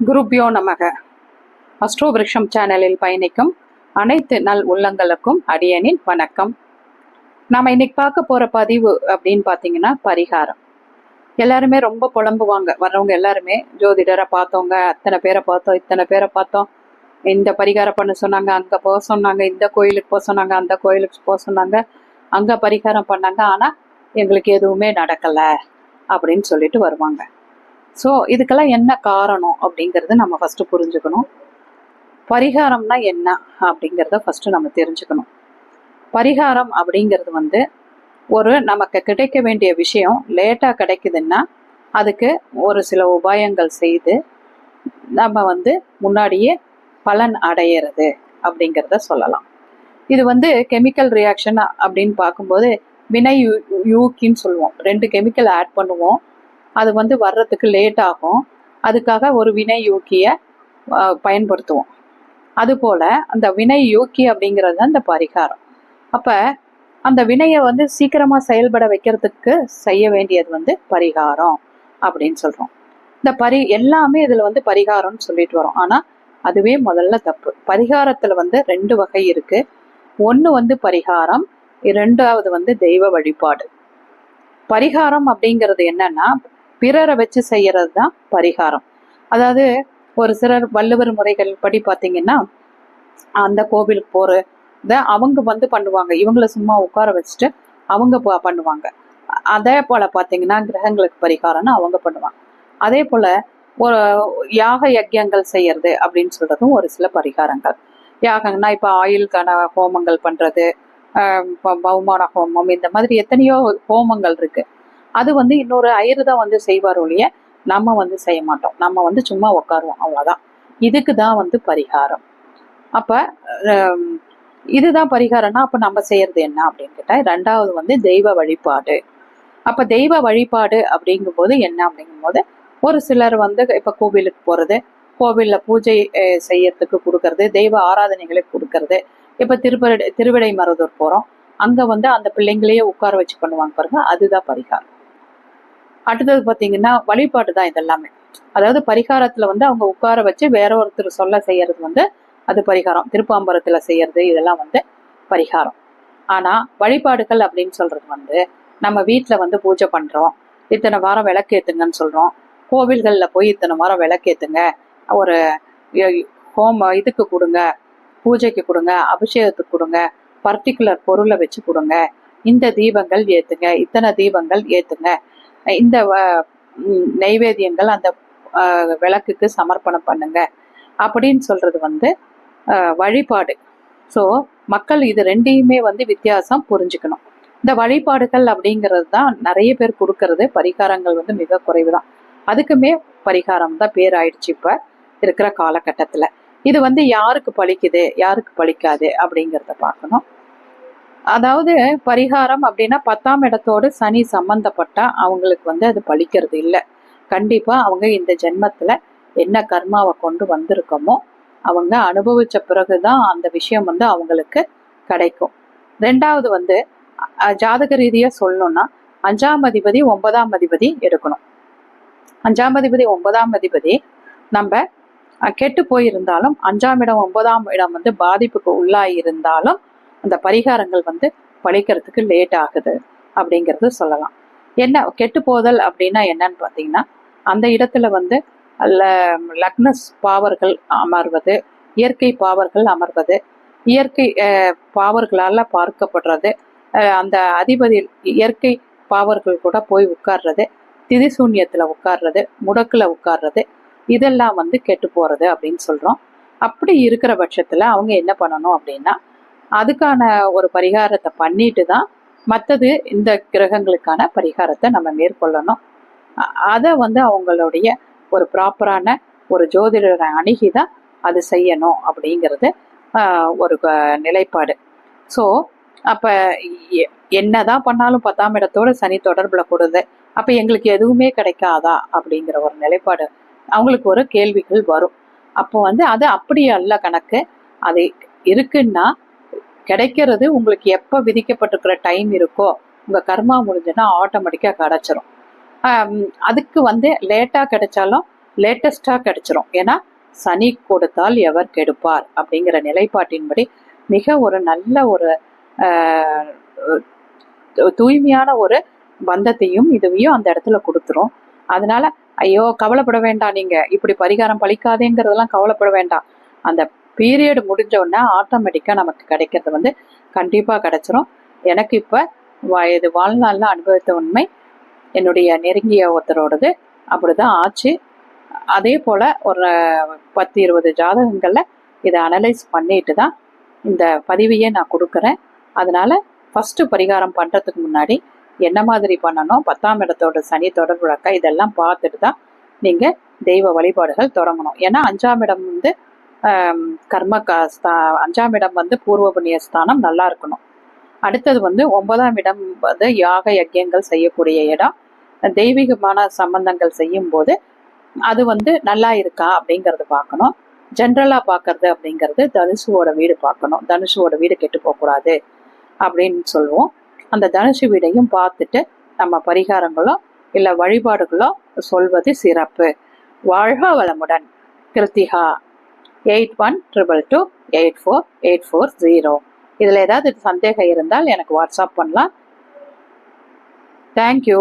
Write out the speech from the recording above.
குருப்யோ நமக. அஸ்ட்ரோ விருஷம் சேனலில் பயணிக்கும் அனைத்து நல் உள்ளங்களுக்கும் அடியனின் வணக்கம். நாம இன்னைக்கு பார்க்க போற பதிவு அப்படின்னு பாத்தீங்கன்னா பரிகாரம். எல்லாருமே ரொம்ப புலம்புவாங்க, வர்றவங்க எல்லாருமே ஜோதிடரை பார்த்தவங்க, அத்தனை பேரை பார்த்தோம், இத்தனை பேரை பார்த்தோம், இந்த பரிகாரம் பண்ண சொன்னாங்க, அங்க போக சொன்னாங்க, இந்த கோயிலுக்கு போக சொன்னாங்க, அந்த கோயிலுக்கு போக சொன்னாங்க, அங்க பரிகாரம் பண்ணாங்க, ஆனா எங்களுக்கு எதுவுமே நடக்கல அப்படின்னு சொல்லிட்டு வருவாங்க. ஸோ இதுக்கெல்லாம் என்ன காரணம் அப்படிங்கிறத நம்ம ஃபஸ்ட்டு புரிஞ்சுக்கணும். பரிகாரம்னா என்ன அப்படிங்கிறத ஃபஸ்ட்டு நம்ம தெரிஞ்சுக்கணும். பரிகாரம் அப்படிங்கிறது ஒரு நமக்கு கிடைக்க வேண்டிய விஷயம் லேட்டாக கிடைக்குதுன்னா அதுக்கு ஒரு சில உபாயங்கள் செய்து நம்ம முன்னாடியே பலன் அடையிறது அப்படிங்கிறத சொல்லலாம். இது கெமிக்கல் ரியாக்ஷன் அப்படின்னு பார்க்கும்போது வினை யூக்கின்னு சொல்லுவோம். 2 கெமிக்கல் ஆட் பண்ணுவோம், அது வர்றதுக்கு லேட் ஆகும். அதுக்காக ஒரு வினை யூக்கியை பயன்படுத்துவோம். அதுபோல் அந்த வினை யூக்கி அப்படிங்கிறது தான் இந்த பரிகாரம். அப்போ அந்த வினையை சீக்கிரமாக செயல்பட வைக்கிறதுக்கு செய்ய வேண்டியது பரிகாரம் அப்படின்னு சொல்கிறோம். இந்த எல்லாமே இதில் பரிகாரம்னு சொல்லிட்டு வரோம். ஆனால் அதுவே முதல்ல தப்பு. பரிகாரத்தில் 2 வகை இருக்குது. ஒன்று பரிகாரம், 2வது தெய்வ வழிபாடு. பரிகாரம் அப்படிங்கிறது என்னன்னா பிறரை வச்சு செய்யறது தான் பரிகாரம். அதாவது ஒரு சிலர் வள்ளுவர் முறைகள் படி பார்த்தீங்கன்னா அந்த கோவிலுக்கு போறத அவங்க பண்ணுவாங்க, இவங்களை சும்மா உட்கார வச்சுட்டு அவங்க பண்ணுவாங்க. அதே போல பார்த்தீங்கன்னா கிரகங்களுக்கு பரிகாரம்னு அவங்க பண்ணுவாங்க. அதே போல ஒரு யாக யஜ்யங்கள் செய்யறது அப்படின்னு சொல்றதும் ஒரு சில பரிகாரங்கள். யாகங்கன்னா இப்போ ஆயுள்கான ஹோமங்கள் பண்றது, பௌமான ஹோமம், இந்த மாதிரி எத்தனையோ ஹோமங்கள் இருக்கு. அது இன்னொரு ஐயரு தான் செய்வார் ஒழிய நம்ம செய்ய மாட்டோம். நம்ம சும்மா உட்காருவோம், அவ்வளோதான். இதுக்கு தான் பரிகாரம். அப்போ இதுதான் பரிகாரம்னா அப்போ நம்ம செய்யறது என்ன அப்படின்னு கேட்டால் 2வது தெய்வ வழிபாடு. அப்போ தெய்வ வழிபாடு அப்படிங்கும்போது என்ன அப்படிங்கும்போது ஒரு சிலர் இப்போ கோவிலுக்கு போகிறது, கோவிலில் பூஜை செய்யறதுக்கு கொடுக்கறது, தெய்வ ஆராதனைகளுக்கு கொடுக்கறது. இப்போ திருவிடை மருதூர் போகிறோம், அங்கே அந்த பிள்ளைங்களையே உட்கார வச்சு பண்ணுவாங்க பாருங்க, அதுதான் பரிகாரம். அடுத்தது பார்த்தீங்கன்னா வழிபாடு தான் இதெல்லாமே. அதாவது பரிகாரத்தில் அவங்க உட்கார வச்சு வேற ஒருத்தர் சொல்ல செய்யறது அது பரிகாரம். திருப்பாம்பரத்தில் செய்யறது இதெல்லாம் பரிகாரம். ஆனால் வழிபாடுகள் அப்படின்னு சொல்றது நம்ம வீட்டில் பூஜை பண்ணுறோம், இத்தனை வாரம் விளக்கேற்றுங்கன்னு சொல்கிறோம். கோவில்களில் போய் இத்தனை வாரம் விளக்கேற்றுங்க, ஒரு இதுக்கு கொடுங்க, பூஜைக்கு கொடுங்க, அபிஷேகத்துக்கு கொடுங்க, பர்டிகுலர் பொருளை வச்சு கொடுங்க, இந்த தீபங்கள் ஏற்றுங்க, இத்தனை தீபங்கள் ஏற்றுங்க, இந்த நைவேத்தியங்கள் அந்த விளக்குக்கு சமர்ப்பணம் பண்ணுங்க அப்படின்னு சொல்றது வழிபாடு. ஸோ மக்கள் இது 2யுமே வித்தியாசம் புரிஞ்சுக்கணும். இந்த வழிபாடுகள் அப்படிங்கிறது தான் நிறைய பேர் கொடுக்கறது. பரிகாரங்கள் மிக குறைவு தான். அதுக்குமே பரிகாரம் தான் பேர் ஆயிடுச்சு இப்போ இருக்கிற காலகட்டத்தில். இது யாருக்கு பலிக்குது யாருக்கு பலிக்காது அப்படிங்கிறத பார்க்கணும். அதாவது பரிகாரம் அப்படின்னா 10ஆம் இடத்தோடு சனி சம்பந்தப்பட்டா அவங்களுக்கு அது பலிக்கிறது இல்லை. கண்டிப்பா அவங்க இந்த ஜென்மத்துல என்ன கர்மாவை கொண்டு வந்திருக்கோமோ அவங்க அனுபவிச்ச பிறகுதான் அந்த விஷயம் அவங்களுக்கு கிடைக்கும். 2வது ஜாதக ரீதியா சொல்லணும்னா 5ஆம் அதிபதி 9ஆம் அதிபதி எடுக்கணும். 5ஆம் அதிபதி 9ஆம் அதிபதி நம்ம கெட்டு போயிருந்தாலும் 5ஆம் இடம் 9ஆம் இடம் பாதிப்புக்கு உள்ளாகி இருந்தாலும் அந்த பரிகாரங்கள் பழிக்கிறதுக்கு லேட் ஆகுது அப்படிங்கிறது சொல்லலாம். என்ன கெட்டு போதல் அப்படின்னா என்னன்னு பார்த்தீங்கன்னா அந்த இடத்துல லக்ன பாவர்கள் அமர்வது, இயற்கை பாவர்கள் அமர்வது, இயற்கை பாவர்களால் பார்க்கப்படுறது, அந்த அதிபதி இயற்கை பாவர்கள் கூட போய் உட்கார்றது, திதிசூன்யத்தில் உட்கார்றது, முடக்கில் உட்கார்றது, இதெல்லாம் கெட்டு போகிறது அப்படின்னு சொல்கிறோம். அப்படி இருக்கிற பட்சத்தில் அவங்க என்ன பண்ணணும் அப்படின்னா அதுக்கான ஒரு பரிகாரத்தை பண்ணிட்டு தான் மற்றது இந்த கிரகங்களுக்கான பரிகாரத்தை நம்ம மேற்கொள்ளணும். அதை அவங்களுடைய ஒரு ப்ராப்பரான ஒரு ஜோதிடரை அணுகி தான் அது செய்யணும் அப்படிங்கிறது ஒரு நிலைப்பாடு. ஸோ அப்போ என்னதான் பண்ணாலும் 10ஆம் இடத்தோட சனி தொடர்பில் கொடுது, அப்போ எங்களுக்கு எதுவுமே கிடைக்காதா அப்படிங்கிற ஒரு நிலைப்பாடு அவங்களுக்கு ஒரு கேள்விகள் வரும். அப்போ அது அப்படி அல்ல கணக்கு. அது இருக்குன்னா கிடைக்கிறது உங்களுக்கு எப்போ விதிக்கப்பட்டிருக்கிற டைம் இருக்கோ உங்கள் கர்மா முடிஞ்சுன்னா ஆட்டோமேட்டிக்காக கிடச்சிரும். அதுக்கு லேட்டாக கிடைச்சாலும் லேட்டஸ்டாக கிடைச்சிரும். ஏன்னா சனி கொடுத்தால் எவர் கெடுப்பார் அப்படிங்கிற நிலைப்பாட்டின்படி மிக ஒரு நல்ல ஒரு தூய்மையான ஒரு பந்தத்தையும் இதுவையும் அந்த இடத்துல கொடுத்துரும். அதனால ஐயோ கவலைப்பட வேண்டாம், நீங்க இப்படி பரிகாரம் பழிக்காதேங்கிறதெல்லாம் கவலைப்பட வேண்டாம். அந்த பீரியட் முடிஞ்ச உடனே ஆட்டோமேட்டிக்காக நமக்கு கிடைக்கிறது வந்து கண்டிப்பாக கிடைச்சிரும். எனக்கு இப்போ இது வாழ்நாளில் அனுபவித்த உண்மை, என்னுடைய நெருங்கிய ஒருத்தரோடது அப்படிதான் ஆச்சு. அதே போல் ஒரு 10-20 ஜாதகங்களில் இதை அனலைஸ் பண்ணிட்டு தான் இந்த பதிவையே நான் கொடுக்குறேன். அதனால ஃபஸ்ட்டு பரிகாரம் பண்ணுறதுக்கு முன்னாடி என்ன மாதிரி பண்ணணும், 10ஆம் இடத்தோட சனி தொடர்பு வழக்க இதெல்லாம் பார்த்துட்டு தான் நீங்கள் தெய்வ வழிபாடுகள் தொடங்கணும். ஏன்னா 5ஆம் இடம் வந்து கர்ம 5ஆம் இடம் வந்து பூர்வ புண்ணிய ஸ்தானம் நல்லா இருக்கணும். அடுத்தது வந்து 9ஆம் இடம் வந்து யாக யஜ்யங்கள் செய்யக்கூடிய இடம். தெய்வீகமான சம்பந்தங்கள் செய்யும் போது அது வந்து நல்லா இருக்கா அப்படிங்கிறது பார்க்கணும். ஜென்ரலாக பார்க்கறது அப்படிங்கிறது தனுசுவோட வீடு பார்க்கணும். தனுசுவோட வீடு கெட்டு போகக்கூடாது அப்படின்னு சொல்லுவோம். அந்த தனுசு வீடையும் பார்த்துட்டு நம்ம பரிகாரங்களோ இல்லை வழிபாடுகளோ சொல்வது சிறப்பு. வாழ்க வளமுடன். கிருத்திகா 8122284840. இதில் ஏதாவது சந்தேகம் இருந்தால் எனக்கு வாட்ஸ்அப் பண்ணலாம். தேங்க்யூ.